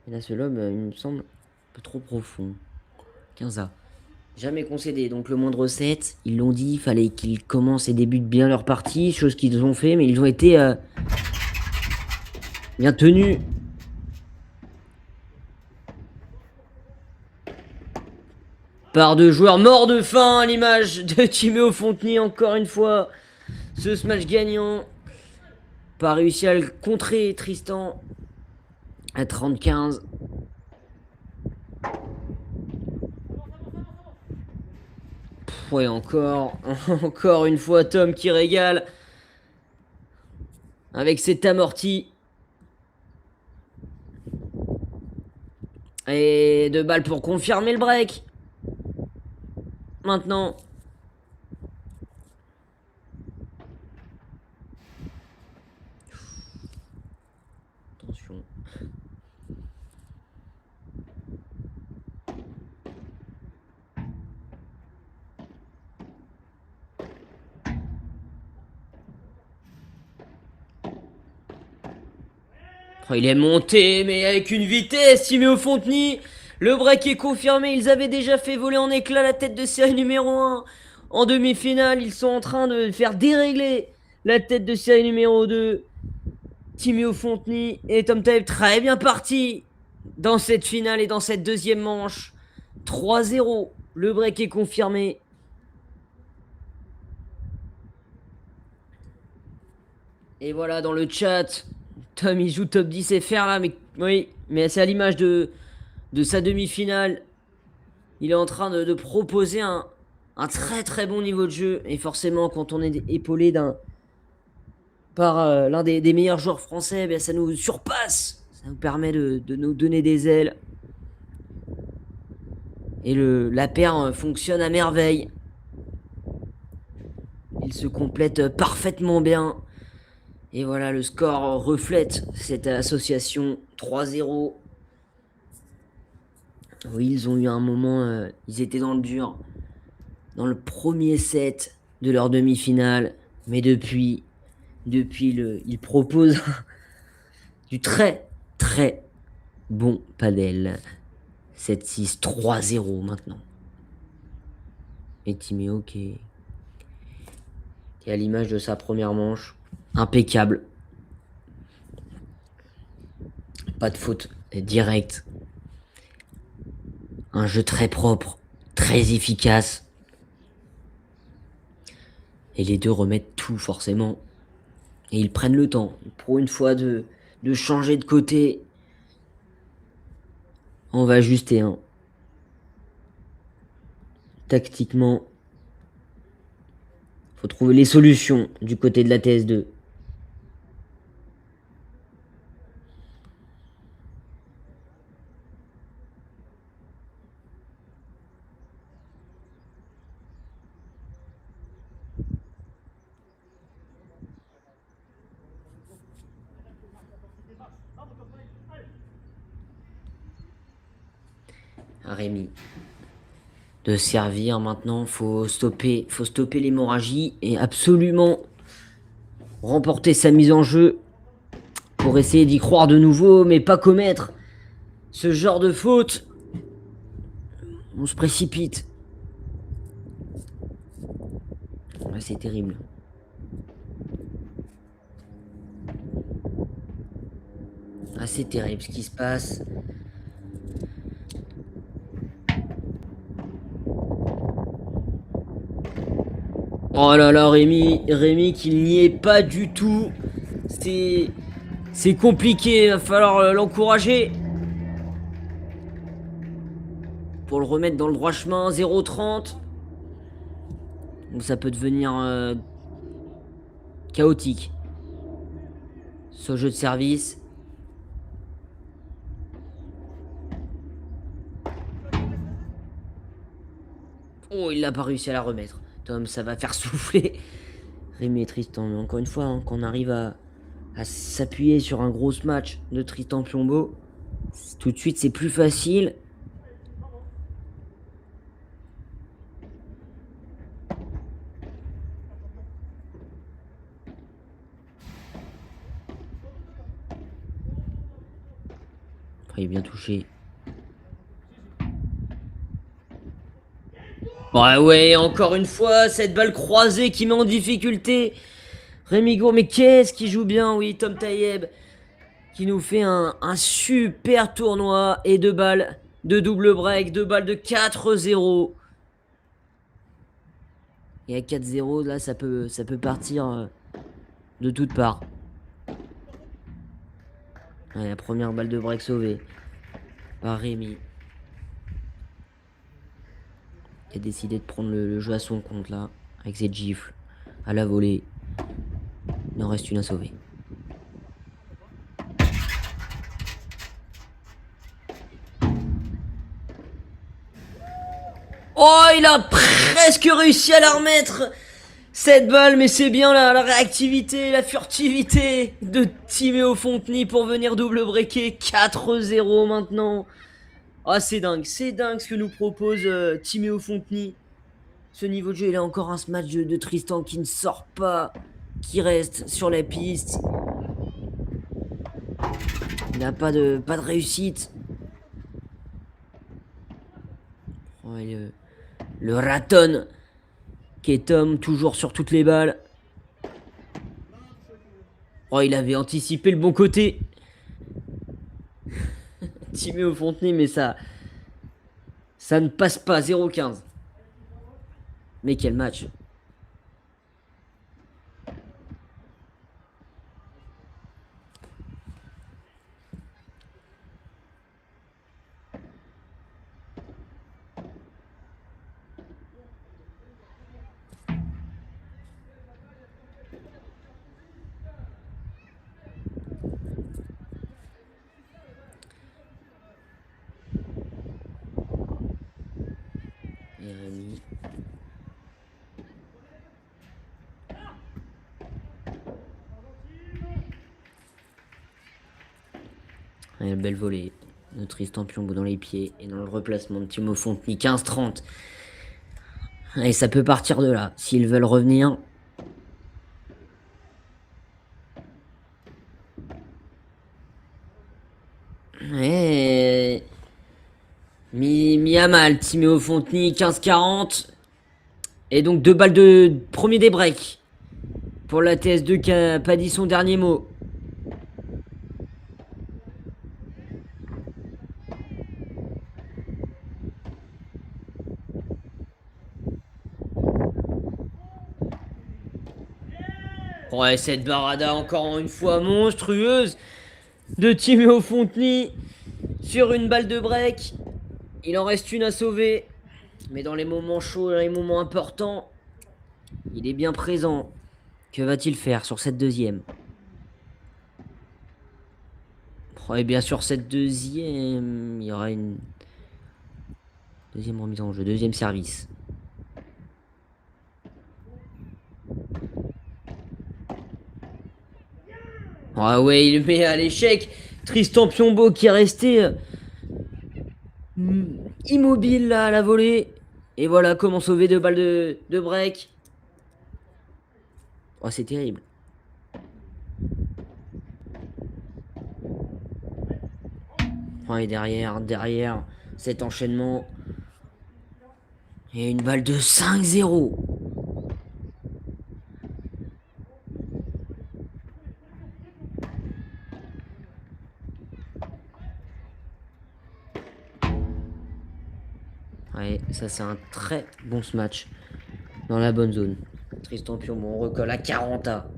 Et là, ce lob, il me semble un peu trop profond. 15A. Jamais concédé, donc le moindre 7. Ils l'ont dit, il fallait qu'ils commencent et débutent bien leur partie. Chose qu'ils ont fait, mais ils ont été bien tenus. Par deux joueurs morts de faim à l'image de Timo Fontny encore une fois. Ce match gagnant. Pas réussi à le contrer Tristan. À 30-15. Ouais, encore une fois Tom qui régale. Avec cet amorti. Et 2 balles pour confirmer le break. Maintenant. Attention. Oh, il est monté, mais avec une vitesse, Timo Fontny. Le break est confirmé. Ils avaient déjà fait voler en éclats la tête de série numéro 1. En demi-finale, ils sont en train de faire dérégler la tête de série numéro 2. Timo Fontny et Tom Tape très bien partis dans cette finale et dans cette deuxième manche. 3-0. Le break est confirmé. Et voilà, dans le chat, Tom il joue top 10 FR là, mais oui, mais c'est à l'image de sa demi-finale. Il est en train de proposer un très très bon niveau de jeu. Et forcément, quand on est épaulé par l'un des meilleurs joueurs français, ben, ça nous surpasse. Ça nous permet de nous donner des ailes. Et la paire fonctionne à merveille. Ils se complètent parfaitement bien. Et voilà, le score reflète cette association 3-0. Oui, ils ont eu un moment, ils étaient dans le dur, dans le premier set de leur demi-finale. Mais ils proposent du très, très bon padel. 7-6, 3-0 maintenant. Et Timéo qui est à l'image de sa première manche. Impeccable. Pas de faute directe. Un jeu très propre, très efficace. Et les deux remettent tout forcément. Et ils prennent le temps, pour une fois, de changer de côté. On va ajuster, hein. Tactiquement, faut trouver les solutions du côté de la TS2. À Rémi de servir maintenant, faut stopper l'hémorragie et absolument remporter sa mise en jeu pour essayer d'y croire de nouveau, mais pas commettre ce genre de faute. On se précipite. Ouais, c'est terrible. Ah, c'est terrible ce qui se passe. Oh là là, Rémi qu'il n'y est pas du tout. C'est compliqué, il va falloir l'encourager. Pour le remettre dans le droit chemin, 0,30. Donc ça peut devenir chaotique. Ce jeu de service. Oh, il n'a pas réussi à la remettre. Tom, ça va faire souffler Rémi et Tristan. Mais encore une fois, hein, quand on arrive à s'appuyer sur un gros match de Tristan Piombo, tout de suite c'est plus facile. Après, il est bien touché. Ouais, encore une fois, cette balle croisée qui met en difficulté Rémi Gour. Mais qu'est-ce qui joue bien, oui, Tom Tayeb, qui nous fait un super tournoi et deux balles de double break, deux balles de 4-0. Et à 4-0, là, ça peut partir de toutes parts. Ouais, la première balle de break sauvée par Rémi. Il a décidé de prendre le jeu à son compte, là, avec ses gifles à la volée. Il en reste une à sauver. Oh, il a presque réussi à la remettre, cette balle, mais c'est bien la réactivité, la furtivité de Timéo Fonteny pour venir double breaker. 4-0 maintenant. Ah, c'est dingue ce que nous propose Timéo Fonteny. Ce niveau de jeu, il a encore un match de Tristan qui ne sort pas, qui reste sur la piste. Il n'a pas de réussite. Oh, le raton qui est Tom, toujours sur toutes les balles. Oh, il avait anticipé le bon côté. Timéo Fonteny, mais ça ne passe pas. 0-15. Mais quel match. Et belle volée de Tristan Piombo dans les pieds et dans le replacement de Timo Fontny, 15-30. Et ça peut partir de là, s'ils veulent revenir. Et... mis à mal, Timéo Fontny, 15-40. Et donc 2 balles de premier des breaks. Pour la TS2 qui a pas dit son dernier mot. Ouais, cette barada encore une fois monstrueuse de Timéo Fontny sur une balle de break. Il en reste une à sauver. Mais dans les moments chauds, dans les moments importants, il est bien présent. Que va-t-il faire sur cette deuxième? Et bien sûr, cette deuxième, il y aura une deuxième remise en jeu, deuxième service. Ah ouais, il met à l'échec. Tristan Piombo qui est resté immobile là à la volée. Et voilà comment sauver 2 balles de break. Oh, c'est terrible. Oh, et derrière cet enchaînement. Et une balle de 5-0. Ouais, ça c'est un très bon match. Dans la bonne zone. Tristan Piombo, on recolle à 40 A.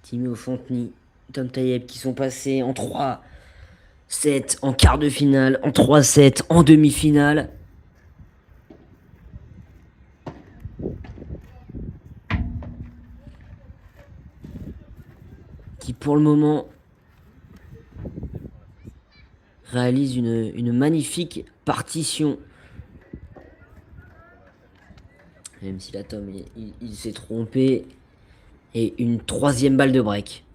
Timéo Fontny, Tom Tayeb qui sont passés en 3-7 en quart de finale, en 3-7 en demi-finale. Qui pour le moment réalise une magnifique partition. Même si la Tom il s'est trompé. Et une troisième balle de break.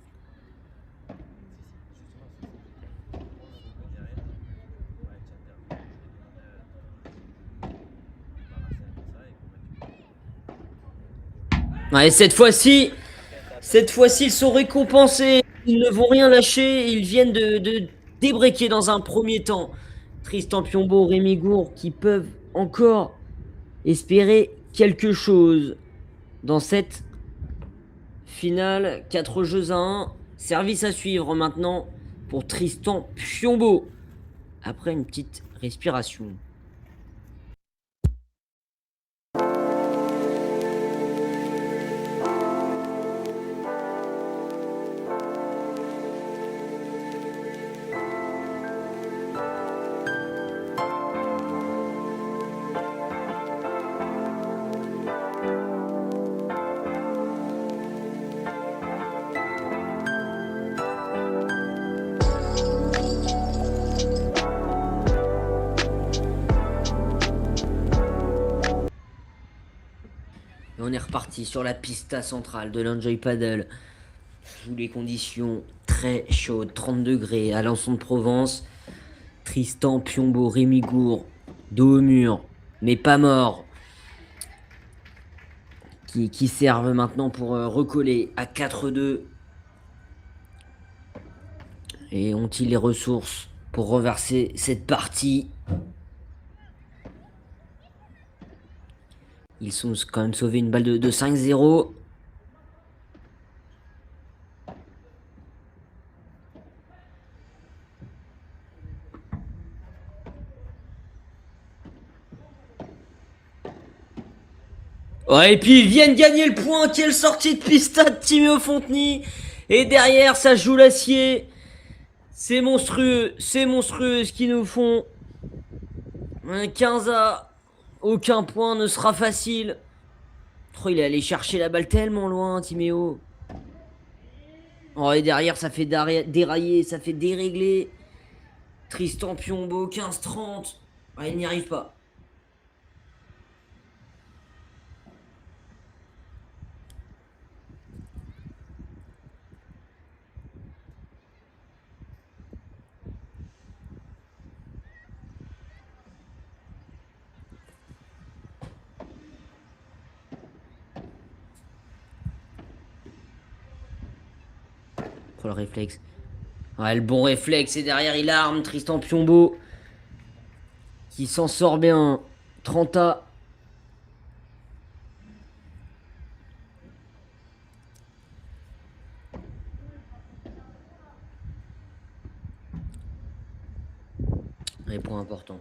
Ouais, cette fois-ci, ils sont récompensés. Ils ne vont rien lâcher. Ils viennent de débreaker dans un premier temps. Tristan Piombo, Rémi Gour qui peuvent encore espérer quelque chose dans cette finale. 4 jeux à 1. Service à suivre maintenant pour Tristan Piombo. Après une petite respiration. Et on est reparti sur la pista centrale de l'Enjoy Paddle. Sous les conditions très chaudes, 30 degrés, à Alençon de Provence. Tristan Piombo, Rémi Gour, dos au mur, mais pas mort. Qui servent maintenant pour recoller à 4-2. Et ont-ils les ressources pour reverser cette partie? Ils sont quand même sauvés une balle de 5-0. Ouais, et puis ils viennent gagner le point. Quelle sortie de pista de Timéo Fontny. Et derrière, ça joue l'acier. C'est monstrueux ce qu'ils nous font. Un 15 A. Aucun point ne sera facile. Oh, il est allé chercher la balle tellement loin, Timéo. Oh, et derrière, ça fait dérailler, ça fait dérégler. Tristan Piombo, 15-30. Ah, il n'y arrive pas. Oh, le réflexe. Ouais, le bon réflexe. Et derrière, il arme Tristan Piombo. Qui s'en sort bien. 30A. Les points importants.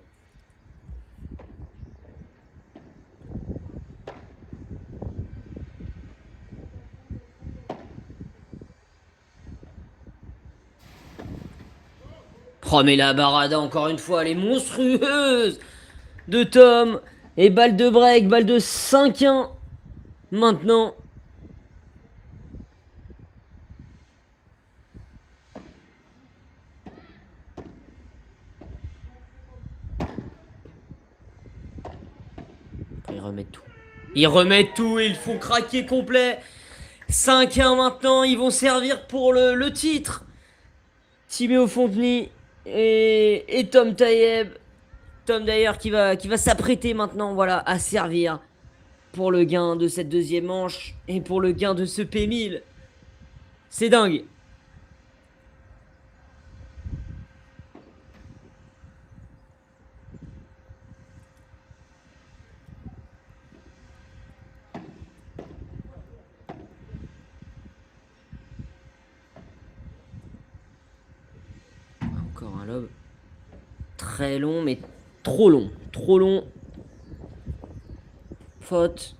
Oh, mais la barada, encore une fois, elle est monstrueuse de Tom. Et balle de break, balle de 5-1. Maintenant. Ils remettent tout. Ils remettent tout et ils font craquer complet. 5-1 maintenant, ils vont servir pour le titre. Timéo Fonteny et Tom Tayeb. Tom d'ailleurs qui va s'apprêter maintenant, voilà, à servir pour le gain de cette deuxième manche et pour le gain de ce P1000. C'est dingue. Encore un lob. Très long, mais trop long. Trop long. Faute.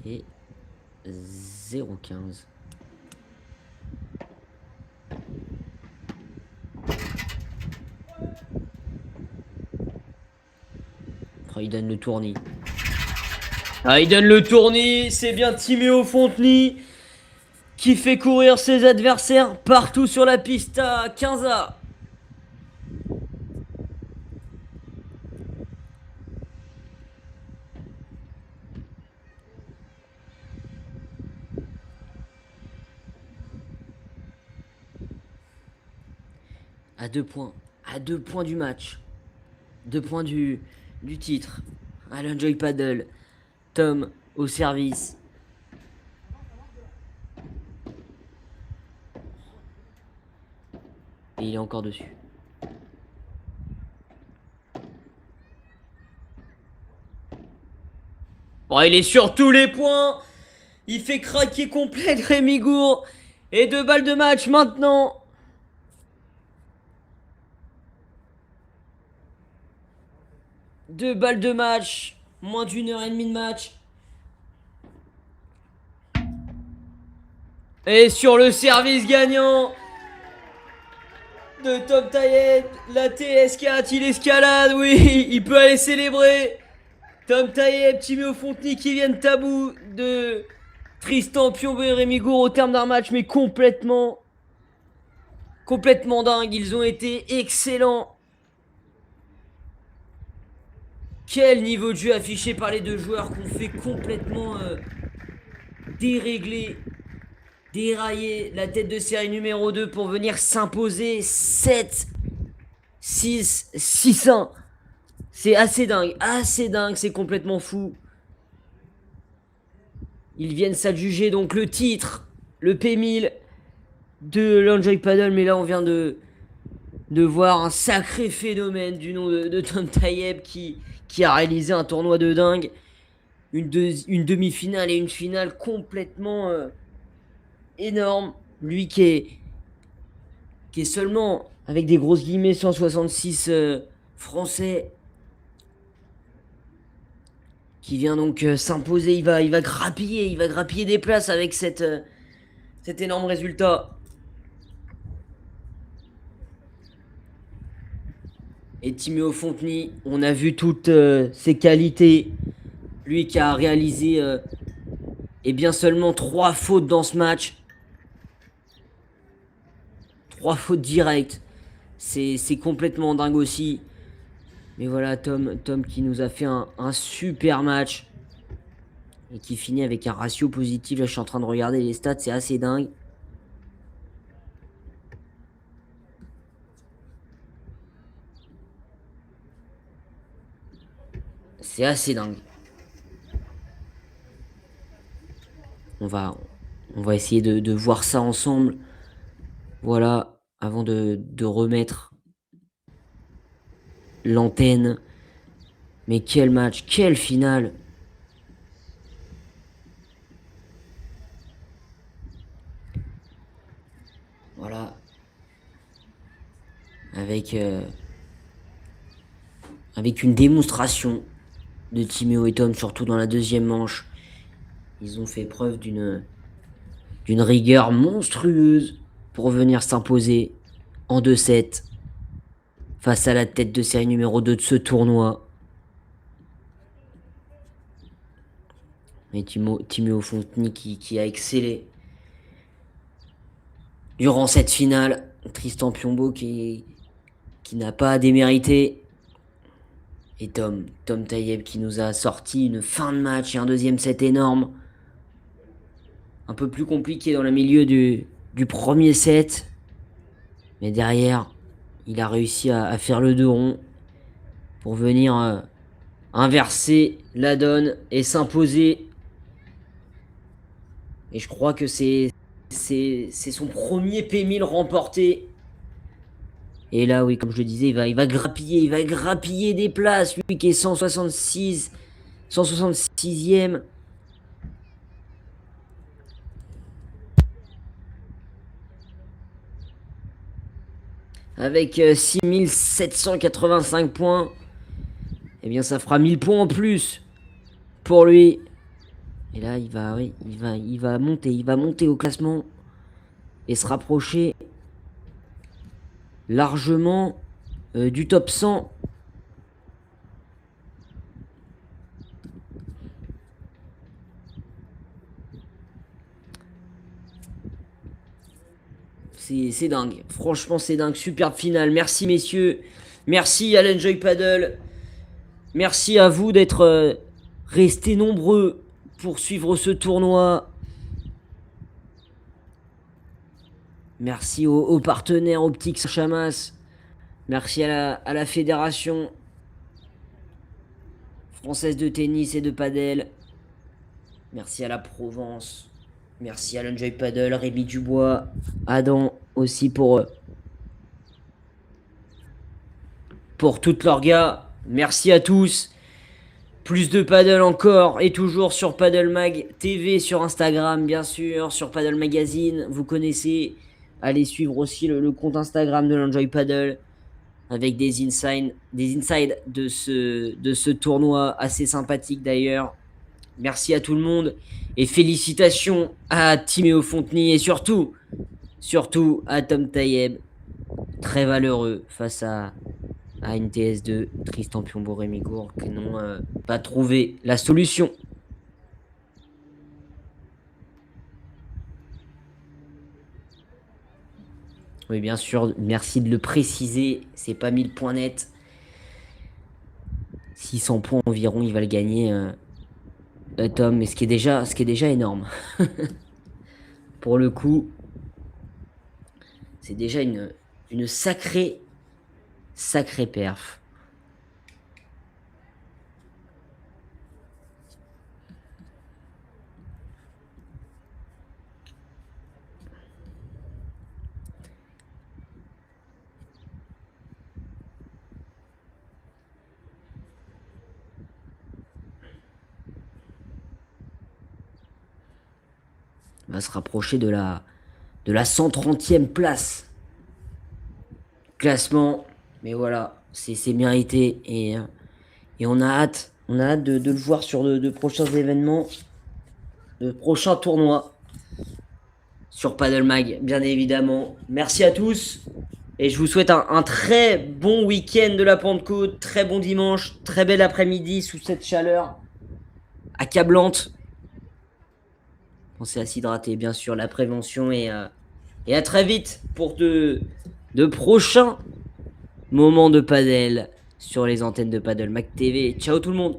Et 0,15. Oh, il donne le tournis. Ah, il donne le tournis. C'est bien Timéo Fonteny qui fait courir ses adversaires partout sur la piste à 15A. À 2 points. À 2 points du match. 2 points du titre. À l'Enjoy Paddle. Tom au service. Et il est encore dessus. Bon, il est sur tous les points. Il fait craquer complet Rémi Gour. Et 2 balles de match maintenant. Deux balles de match. Moins d'1 h 30 de match. Et sur le service gagnant de Tom Tayeb, la TS4, il escalade, oui, il peut aller célébrer. Tom Tayeb, Timéo Fonteny qui viennent tabou de Tristan Piombo et Rémi Gour au terme d'un match, mais complètement dingue. Ils ont été excellents. Quel niveau de jeu affiché par les deux joueurs qu'on fait complètement dérégler, dérailler la tête de série numéro 2 pour venir s'imposer 7, 6, 6-1. C'est assez dingue, c'est complètement fou. Ils viennent s'adjuger donc le titre, le P1000 de l'Enjoy Paddle, mais là on vient de voir un sacré phénomène du nom de Tom Tayeb qui a réalisé un tournoi de dingue. Une demi-finale et une finale complètement énorme. Lui qui est seulement, avec des grosses guillemets, 166 français. Qui vient donc s'imposer. Il va grappiller des places avec cet énorme résultat. Et Timéo Fonteny, on a vu toutes ses qualités. Lui qui a réalisé et bien seulement 3 fautes dans ce match. 3 fautes directes. C'est complètement dingue aussi. Mais voilà, Tom qui nous a fait un super match. Et qui finit avec un ratio positif. Là, je suis en train de regarder les stats, c'est assez dingue. C'est assez dingue. On va, on va essayer de voir ça ensemble. Voilà, avant de remettre l'antenne. Mais quel match, quelle finale. Voilà. Avec, avec une démonstration de Timéo et Tom, surtout dans la deuxième manche. Ils ont fait preuve d'une rigueur monstrueuse pour venir s'imposer en 2-7 face à la tête de série numéro 2 de ce tournoi. Et Timéo Fonteny qui a excellé durant cette finale. Tristan Piombo qui n'a pas démérité. Et Tom Taïeb qui nous a sorti une fin de match et un deuxième set énorme. Un peu plus compliqué dans le milieu du premier set. Mais derrière, il a réussi à faire le dos rond pour venir inverser la donne et s'imposer. Et je crois que c'est son premier P1000 remporté. Et là, oui, comme je le disais, il va grappiller des places. Lui qui est 166e. Avec 6785 points. Eh bien, ça fera 1000 points en plus pour lui. Et là, il va monter au classement et se rapprocher largement du top 100. C'est dingue. Franchement, c'est dingue. Superbe finale. Merci, messieurs. Merci à l'Enjoy Paddle. Merci à vous d'être restés nombreux pour suivre ce tournoi. Merci aux partenaires Optics Chamas. Merci à la Fédération française de tennis et de padel. Merci à la Provence. Merci à l'Enjoy Paddle, Rémi Dubois, Adam aussi pour toutes leurs gars. Merci à tous. Plus de paddle encore et toujours sur Paddle Mag TV sur Instagram, bien sûr, sur Paddle Magazine, vous connaissez. Allez suivre aussi le compte Instagram de l'Enjoy Paddle avec des insides de ce tournoi assez sympathique d'ailleurs. Merci à tout le monde et félicitations à Timéo Fonteny et surtout à Tom Taïeb, très valeureux face à une TS2, Tristan Piombo, Rémi Gourd, qui n'ont pas trouvé la solution. Oui, bien sûr, merci de le préciser, c'est pas 1000 points nets. 600 points environ, il va le gagner, Tom, mais ce qui est déjà énorme. Pour le coup, c'est déjà une sacrée perf. On va se rapprocher de la 130e place. Classement, mais voilà, c'est mérité et on a hâte de le voir sur de prochains événements, de prochains tournois sur Paddle Mag, bien évidemment. Merci à tous et je vous souhaite un très bon week-end de la Pentecôte, très bon dimanche, très bel après-midi sous cette chaleur accablante. Pensez à s'hydrater, bien sûr, la prévention est Et à très vite pour de prochains moments de padel sur les antennes de Paddle Mac TV. Ciao tout le monde.